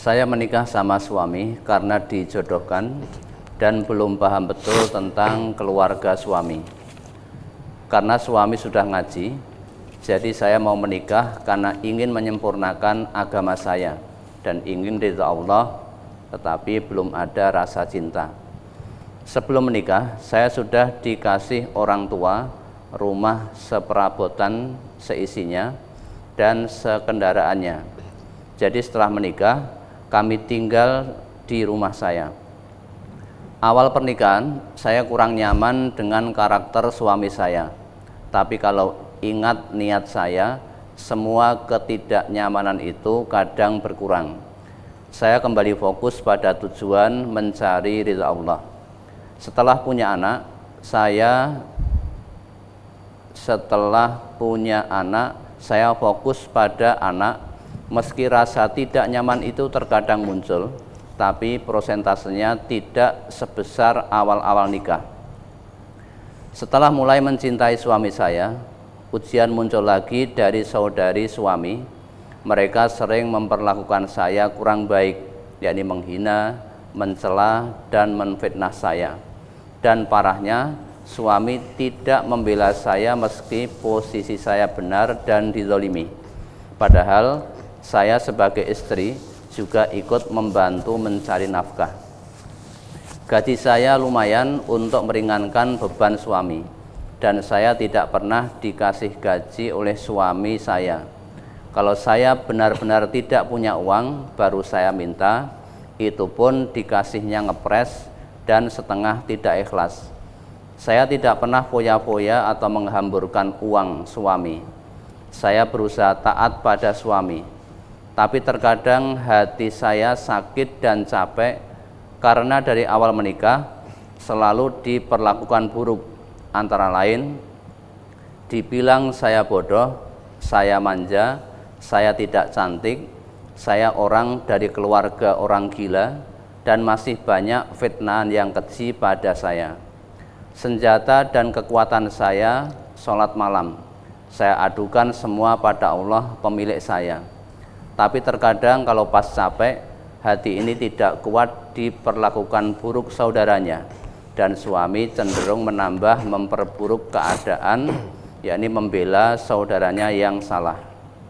Saya menikah sama suami karena dijodohkan dan belum paham betul tentang keluarga suami. Karena suami sudah ngaji, jadi saya mau menikah karena ingin menyempurnakan agama saya dan ingin ridha Allah, tetapi belum ada rasa cinta. Sebelum menikah, saya sudah dikasih orang tua rumah seperabotan seisinya dan sekendaraannya. Jadi setelah menikah, kami tinggal di rumah saya. Awal pernikahan, saya kurang nyaman dengan karakter suami saya. Tapi kalau ingat niat saya, semua ketidaknyamanan itu kadang berkurang. Saya kembali fokus pada tujuan mencari ridha Allah. Setelah punya anak, saya fokus pada anak. Meski rasa tidak nyaman itu terkadang muncul, tapi prosentasenya tidak sebesar awal-awal nikah. Setelah mulai mencintai suami saya, ujian muncul lagi dari saudari suami. Mereka sering memperlakukan saya kurang baik, yakni menghina, mencela, dan menfitnah saya. Dan parahnya, suami tidak membela saya meski posisi saya benar dan dizalimi. Padahal saya sebagai istri juga ikut membantu mencari nafkah. Gaji saya lumayan untuk meringankan beban suami, dan saya tidak pernah dikasih gaji oleh suami saya. Kalau saya benar-benar tidak punya uang, baru saya minta, itu pun dikasihnya ngepres dan setengah tidak ikhlas. Saya tidak pernah foya-foya atau menghamburkan uang suami. Saya berusaha taat pada suami. Tapi terkadang hati saya sakit dan capek karena dari awal menikah selalu diperlakukan buruk. Antara lain, dibilang saya bodoh, saya manja, saya tidak cantik, saya orang dari keluarga orang gila, dan masih banyak fitnahan yang keji pada saya. Senjata dan kekuatan saya, sholat malam. Saya adukan semua pada Allah pemilik saya. Tapi terkadang kalau pas capek, hati ini tidak kuat diperlakukan buruk saudaranya, dan suami cenderung memperburuk keadaan, yakni membela saudaranya yang salah.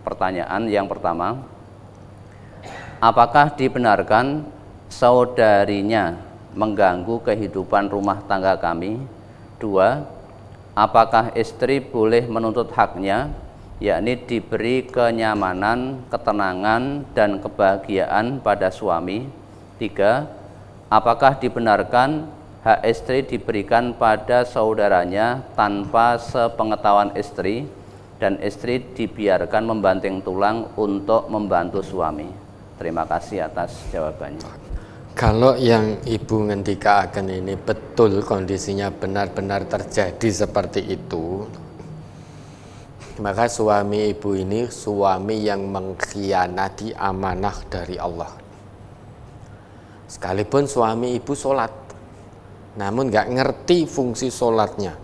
Pertanyaan yang pertama, apakah dibenarkan saudarinya mengganggu kehidupan rumah tangga kami? 2. Apakah istri boleh menuntut haknya, yakni diberi kenyamanan, ketenangan, dan kebahagiaan pada suami? 3. Apakah dibenarkan hak istri diberikan pada saudaranya tanpa sepengetahuan istri, dan istri dibiarkan membanting tulang untuk membantu suami? Terima kasih atas jawabannya. Kalau yang ibu ngendikaken ini betul kondisinya benar-benar terjadi seperti itu, maka suami ibu ini suami yang mengkhianati amanah dari Allah. Sekalipun suami ibu sholat, namun gak ngerti fungsi sholatnya,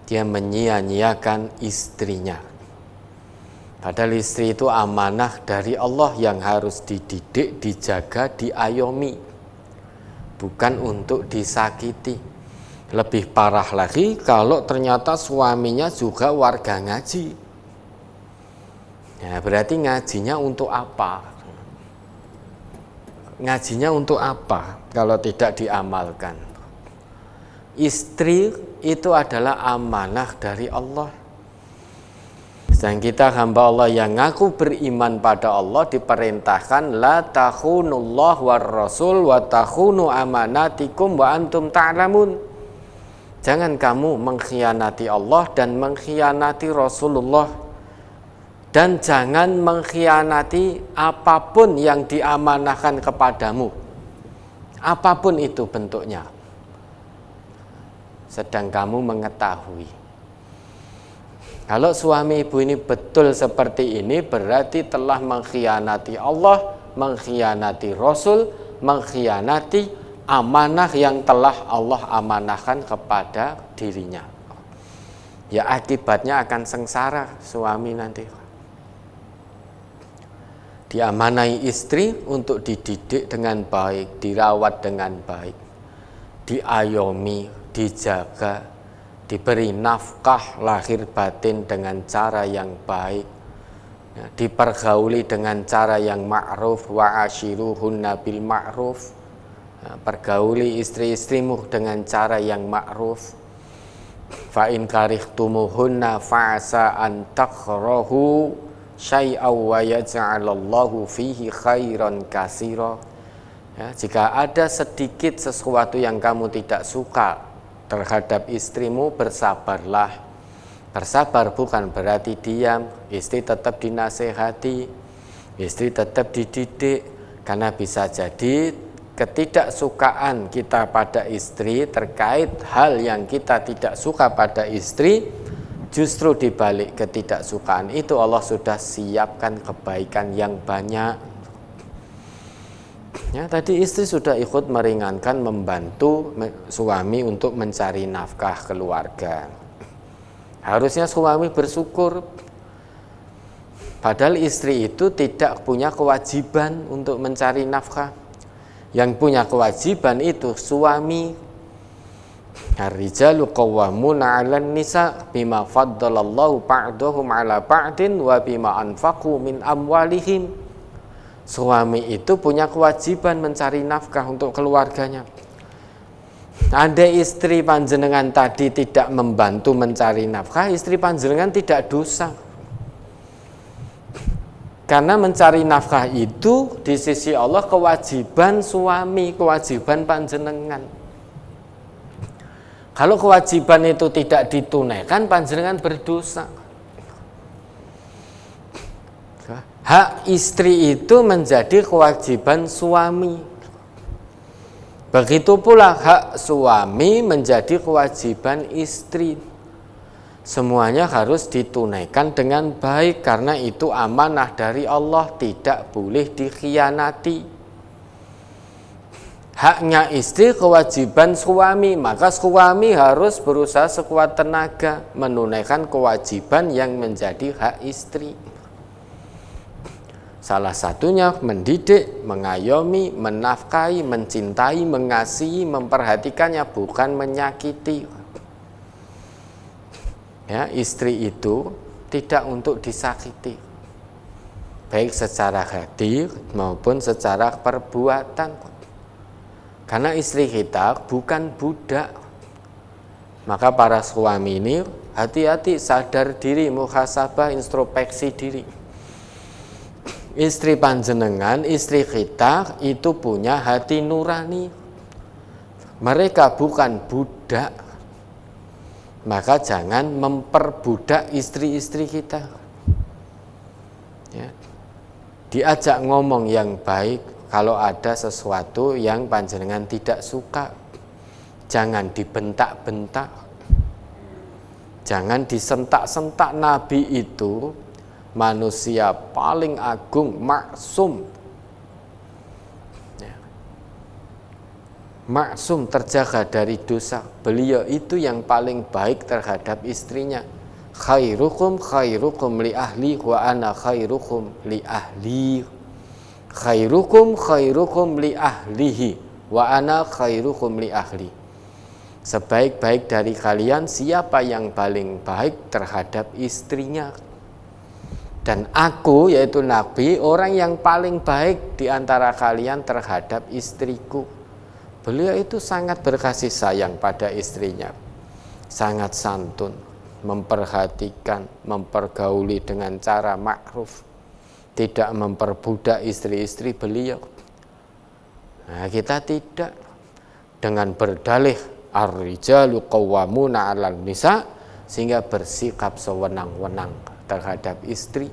dia menyia-nyiakan istrinya. Padahal istri itu amanah dari Allah yang harus dididik, dijaga, diayomi, bukan untuk disakiti. Lebih parah lagi kalau ternyata suaminya juga warga ngaji. Ya, berarti ngajinya untuk apa? Ngajinya untuk apa kalau tidak diamalkan? Istri itu adalah amanah dari Allah. Dan kita hamba Allah yang ngaku beriman pada Allah diperintahkan la takhunullah war rasul wa takhunu amanatikum wa antum ta'lamun. Jangan kamu mengkhianati Allah dan mengkhianati Rasulullah. Dan jangan mengkhianati apapun yang diamanahkan kepadamu, apapun itu bentuknya, sedang kamu mengetahui. Kalau suami ibu ini betul seperti ini, berarti telah mengkhianati Allah, mengkhianati Rasul, mengkhianati amanah yang telah Allah amanahkan kepada dirinya. Ya akibatnya akan sengsara suami nanti. diamanai istri untuk dididik dengan baik, dirawat dengan baik, diayomi, dijaga, diberi nafkah lahir batin dengan cara yang baik, ya, dipergauli dengan cara yang ma'ruf, wa ashiruhunna bil ma'ruf, ya, pergauli istri-istrimu dengan cara yang ma'ruf. Fa in karihtumuhunna fa'asa an takrahu syai'aw wa yaj'alallahu fihi khairan katsira. Ya, jika ada sedikit sesuatu yang kamu tidak suka terhadap istrimu, bersabarlah. Bersabar bukan berarti diam, istri tetap dinasehati, istri tetap dididik, karena bisa jadi ketidaksukaan kita pada istri terkait hal yang kita tidak suka pada istri, justru di balik ketidaksukaan itu Allah sudah siapkan kebaikan yang banyak. Ya, tadi istri sudah ikut meringankan, membantu suami untuk mencari nafkah keluarga. Harusnya suami bersyukur. Padahal istri itu tidak punya kewajiban untuk mencari nafkah. Yang punya kewajiban itu suami. Ar-rijalu qawwamuna 'alan nisa bima faddalallahu ba'dahum 'ala ba'din wa bima anfaqu min amwalihim. Suami itu punya kewajiban mencari nafkah untuk keluarganya. Andai istri panjenengan tadi tidak membantu mencari nafkah, istri panjenengan tidak dosa. Karena mencari nafkah itu di sisi Allah kewajiban suami, kewajiban panjenengan. Kalau kewajiban itu tidak ditunaikan, panjenengan berdosa. Hak istri itu menjadi kewajiban suami. Begitu pula hak suami menjadi kewajiban istri. Semuanya harus ditunaikan dengan baik karena itu amanah dari Allah, tidak boleh dikhianati. Haknya istri kewajiban suami, maka suami harus berusaha sekuat tenaga menunaikan kewajiban yang menjadi hak istri. Salah satunya mendidik, mengayomi, menafkahi, mencintai, mengasihi, memperhatikannya, bukan menyakiti. Ya, istri itu tidak untuk disakiti, baik secara hati maupun secara perbuatan. Karena istri kita bukan budak. Maka para suami ini hati-hati, sadar diri, muhasabah, introspeksi diri. Istri panjenengan, istri kita itu punya hati nurani. Mereka bukan budak. Maka jangan memperbudak istri-istri kita. Ya. Diajak ngomong yang baik kalau ada sesuatu yang panjenengan tidak suka. Jangan dibentak-bentak. Jangan disentak-sentak. Nabi itu manusia paling agung, maksum. Ya. Maksum, terjaga dari dosa. Beliau itu yang paling baik terhadap istrinya. Khairukum khairukum li ahli wa ana khairukum li ahli. Khairukum khairukum li ahlihi wa ana khairukum li ahli. Sebaik-baik dari kalian siapa yang paling baik terhadap istrinya. Dan aku, yaitu Nabi, orang yang paling baik di antara kalian terhadap istriku. Beliau itu sangat berkasih sayang pada istrinya. Sangat santun, memperhatikan, mempergauli dengan cara ma'ruf. Tidak memperbudak istri-istri beliau. Nah, kita tidak. Dengan berdalih ar-rijalu qawwamuna 'alan nisa, sehingga bersikap sewenang-wenang terhadap istri,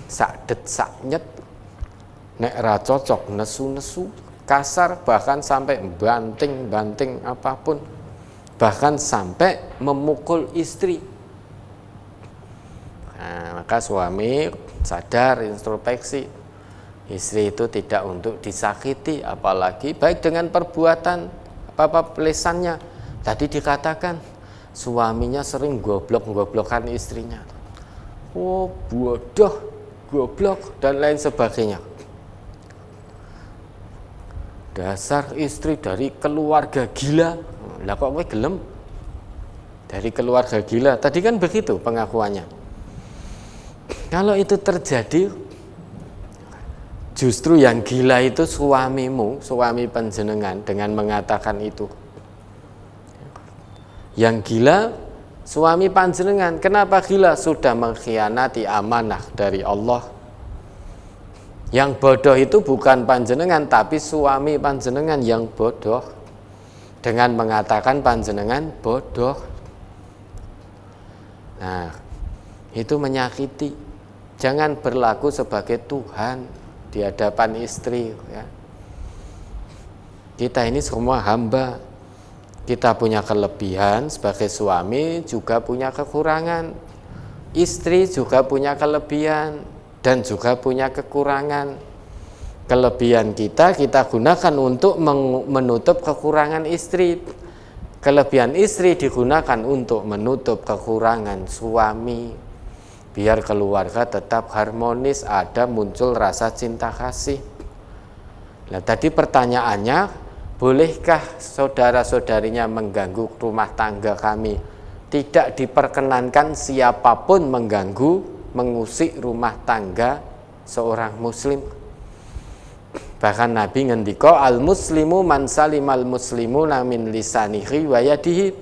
sakdet saknyet, nek ra cocok nesu-nesu, kasar, bahkan sampai banting-banting apapun, bahkan sampai memukul istri. Nah, maka suami sadar, introspeksi, istri itu tidak untuk disakiti, apalagi baik dengan perbuatan apa-apa lesannya. Tadi dikatakan suaminya sering goblok-goblokan istrinya. Oh bodoh, goblok dan lain sebagainya. Dasar istri dari keluarga gila. Lah kok kowe gelem? Dari keluarga gila. Tadi kan begitu pengakuannya. Kalau itu terjadi, justru yang gila itu suamimu, suami panjenengan dengan mengatakan itu. Yang gila suami panjenengan. Kenapa gila? Sudah mengkhianati amanah dari Allah. Yang bodoh itu bukan panjenengan, tapi suami panjenengan yang bodoh dengan mengatakan panjenengan bodoh. Nah, itu menyakiti. Jangan berlaku sebagai Tuhan di hadapan istri. Ya. Kita ini semua hamba. Kita punya kelebihan sebagai suami, juga punya kekurangan. Istri juga punya kelebihan dan juga punya kekurangan. Kelebihan kita gunakan untuk menutup kekurangan istri. Kelebihan istri digunakan untuk menutup kekurangan suami. Biar keluarga tetap harmonis, ada muncul rasa cinta kasih. Nah, tadi pertanyaannya, bolehkah saudara-saudarinya mengganggu rumah tangga kami? Tidak diperkenankan siapapun mengganggu, mengusik rumah tangga seorang muslim. Bahkan Nabi ngendika, al-muslimu man salimal muslimuna min lisanihi wa yadihi.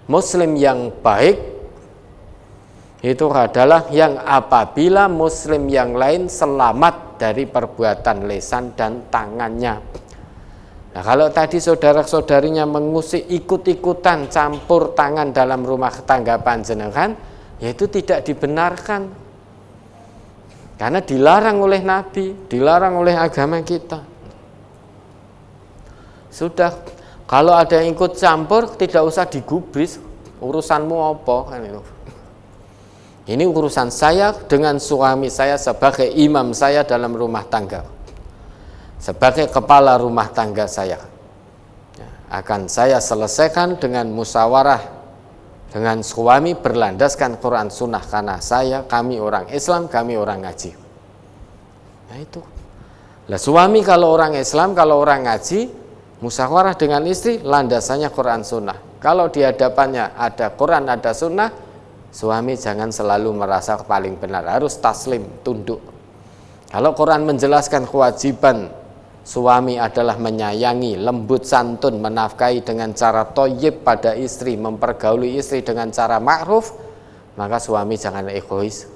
Muslim yang baik itu adalah yang apabila muslim yang lain selamat dari perbuatan lisan dan tangannya. Nah, kalau tadi saudara-saudarinya mengusik, ikut-ikutan campur tangan dalam rumah tangga panjenengan, yaitu tidak dibenarkan. Karena dilarang oleh Nabi, dilarang oleh agama kita. Sudah, kalau ada yang ikut campur, tidak usah digubris. Urusanmu apa kan itu? Ini urusan saya dengan suami saya sebagai imam saya dalam rumah tangga, sebagai kepala rumah tangga saya. Akan saya selesaikan dengan musyawarah dengan suami berlandaskan Quran Sunnah, karena kami orang Islam, kami orang ngaji. Nah itu. Lah suami kalau orang Islam, kalau orang ngaji, musyawarah dengan istri landasannya Quran Sunnah. Kalau di hadapannya ada Quran, ada Sunnah, suami jangan selalu merasa paling benar, harus taslim, tunduk. Kalau Quran menjelaskan kewajiban suami adalah menyayangi, lembut santun, menafkahi dengan cara thayyib pada istri, mempergauli istri dengan cara ma'ruf, maka suami jangan egois.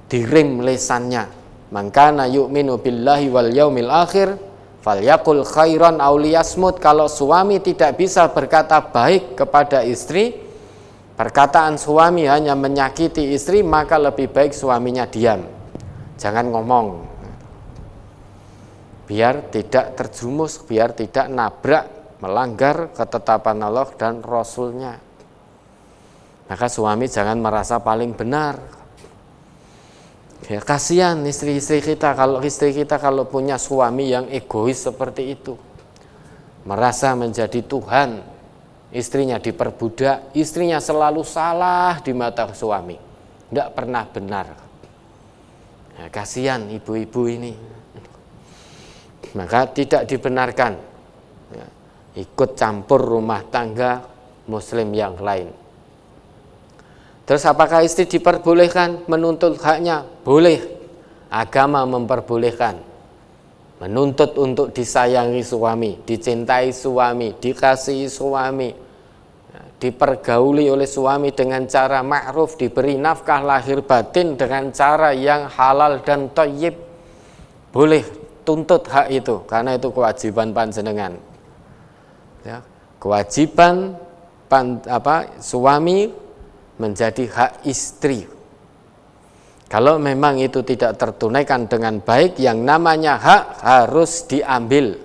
Dirim lesannya. Man kana yu'minu billahi wal yaumil akhir falyaqul khairan aw liyasmut. Kalau suami tidak bisa berkata baik kepada istri, perkataan suami hanya menyakiti istri, maka lebih baik suaminya diam, jangan ngomong, biar tidak terjumus, biar tidak nabrak, melanggar ketetapan Allah dan Rasulnya. Maka suami jangan merasa paling benar. Ya, kasihan istri-istri kita kalau punya suami yang egois seperti itu, merasa menjadi Tuhan. Istrinya diperbudak, istrinya selalu salah di mata suami, tidak pernah benar. Nah, kasihan ibu-ibu ini. Maka tidak dibenarkan ya, ikut campur rumah tangga muslim yang lain. Terus apakah istri diperbolehkan menuntut haknya? Boleh. Agama memperbolehkan. Menuntut untuk disayangi suami, dicintai suami, dikasihi suami, dipergauli oleh suami dengan cara ma'ruf, diberi nafkah lahir batin dengan cara yang halal dan thayyib. Boleh tuntut hak itu, karena itu kewajiban panjenengan. Ya, kewajiban suami menjadi hak istri. Kalau memang itu tidak tertunaikan dengan baik, yang namanya hak harus diambil.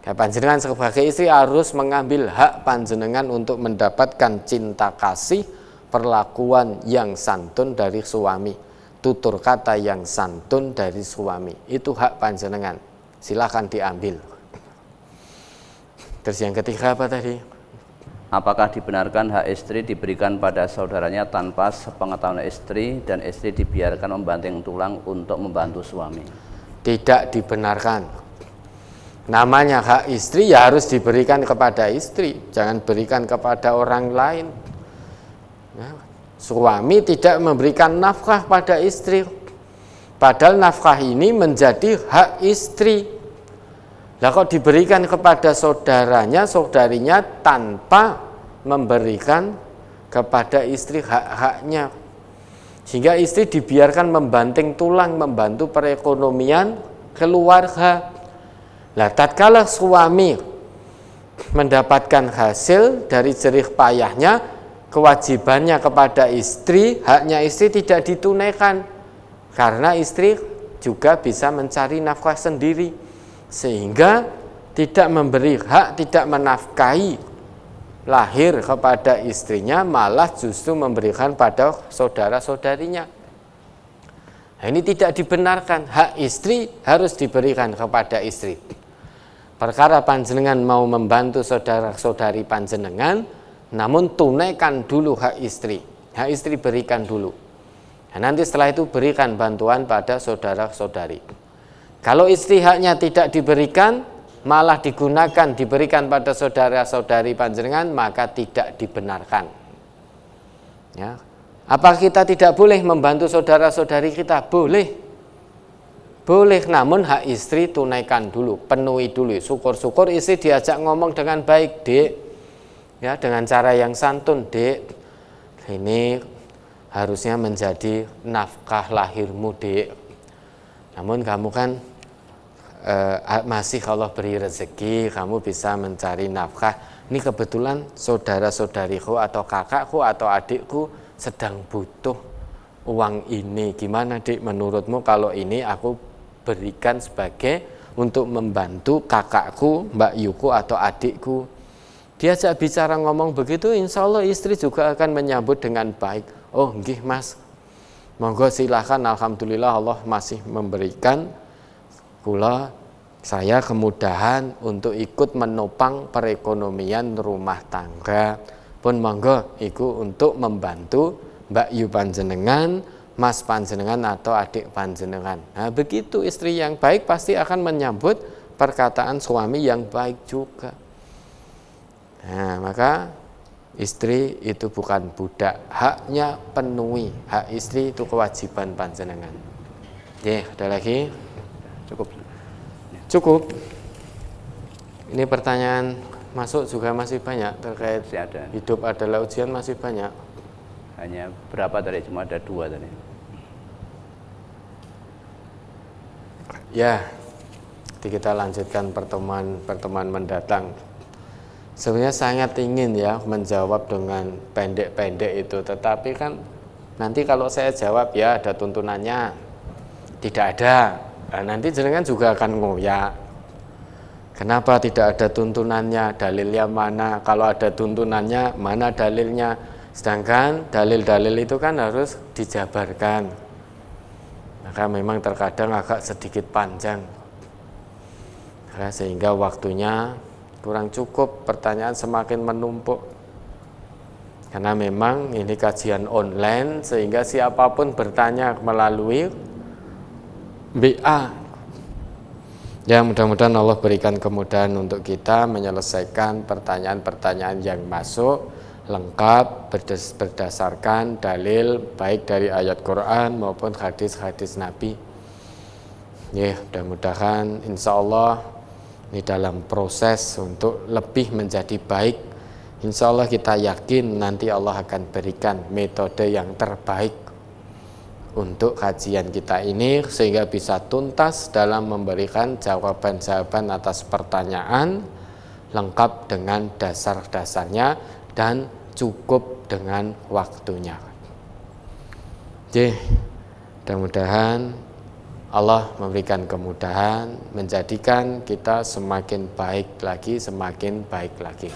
Ya, panjenengan sebagai istri harus mengambil hak panjenengan untuk mendapatkan cinta kasih, perlakuan yang santun dari suami, tutur kata yang santun dari suami. Itu hak panjenengan, silakan diambil. Terus yang ketiga apa tadi? Apakah dibenarkan hak istri diberikan pada saudaranya tanpa sepengetahuan istri dan istri dibiarkan membanting tulang untuk membantu suami? Tidak dibenarkan. Namanya hak istri ya harus diberikan kepada istri, jangan berikan kepada orang lain. Ya, suami tidak memberikan nafkah pada istri, padahal nafkah ini menjadi hak istri. Lah kok diberikan kepada saudaranya, saudarinya tanpa memberikan kepada istri hak-haknya. Sehingga istri dibiarkan membanting tulang, membantu perekonomian keluarga. Lah tatkala suami mendapatkan hasil dari jerih payahnya, kewajibannya kepada istri, haknya istri tidak ditunaikan. Karena istri juga bisa mencari nafkah sendiri. Sehingga tidak memberi hak, tidak menafkahi lahir kepada istrinya, malah justru memberikan pada saudara-saudarinya. Nah, ini tidak dibenarkan. Hak istri harus diberikan kepada istri. Perkara panjenengan mau membantu saudara-saudari panjenengan, namun tunaikan dulu hak istri. Hak istri berikan dulu. Nah, nanti setelah itu berikan bantuan pada saudara-saudari. Kalau istri haknya tidak diberikan, malah diberikan pada saudara-saudari panjenengan, maka tidak dibenarkan. Ya. Apa kita tidak boleh membantu saudara-saudari kita? Boleh. Boleh, namun hak istri tunaikan dulu, penuhi dulu. Syukur-syukur istri diajak ngomong dengan baik, Dek. Ya, dengan cara yang santun, Dek. Ini harusnya menjadi nafkah lahirmu, Dek. Namun kamu kan masih Allah beri rezeki, kamu bisa mencari nafkah. Ini kebetulan saudara-saudariku atau kakakku atau adikku sedang butuh uang ini. Gimana, Dik, menurutmu kalau ini aku berikan sebagai untuk membantu kakakku, Mbak Yuku atau adikku? Diajak bicara ngomong begitu, insya Allah istri juga akan menyambut dengan baik. Oh nggih Mas, monggo silahkan, alhamdulillah Allah masih memberikan saya kemudahan untuk ikut menopang perekonomian rumah tangga. Pun monggo iku untuk membantu Mbak Yu panjenengan, Mas panjenengan atau adik panjenengan. Nah, begitu istri yang baik pasti akan menyambut perkataan suami yang baik juga. Nah, maka istri itu bukan budak, haknya penuhi. Hak istri itu kewajiban panjenengan. Oke, ada lagi? Cukup. Ini pertanyaan masuk juga masih banyak terkait hidup adalah ujian, masih banyak. Hanya berapa tadi? Cuma ada 2 tadi. Ya, jadi kita lanjutkan pertemuan mendatang. Sebenarnya sangat ingin ya menjawab dengan pendek-pendek itu, tetapi kan nanti kalau saya jawab ya ada tuntunannya, tidak ada. Nah, nanti jenengan juga akan ngoyak. Kenapa tidak ada tuntunannya? Dalilnya mana? Kalau ada tuntunannya, mana dalilnya? Sedangkan dalil-dalil itu kan harus dijabarkan. Maka memang terkadang agak sedikit panjang. Nah, sehingga waktunya kurang cukup, pertanyaan semakin menumpuk. Karena memang ini kajian online, sehingga siapapun bertanya melalui BA. Ya, mudah-mudahan Allah berikan kemudahan untuk kita menyelesaikan pertanyaan-pertanyaan yang masuk lengkap berdasarkan dalil baik dari ayat Quran maupun hadis-hadis Nabi. Ya, mudah-mudahan insya Allah ini dalam proses untuk lebih menjadi baik. Insya Allah kita yakin nanti Allah akan berikan metode yang terbaik untuk kajian kita ini, sehingga bisa tuntas dalam memberikan jawaban-jawaban atas pertanyaan lengkap dengan dasar-dasarnya dan cukup dengan waktunya. Jadi, mudah-mudahan Allah memberikan kemudahan, menjadikan kita semakin baik lagi, semakin baik lagi.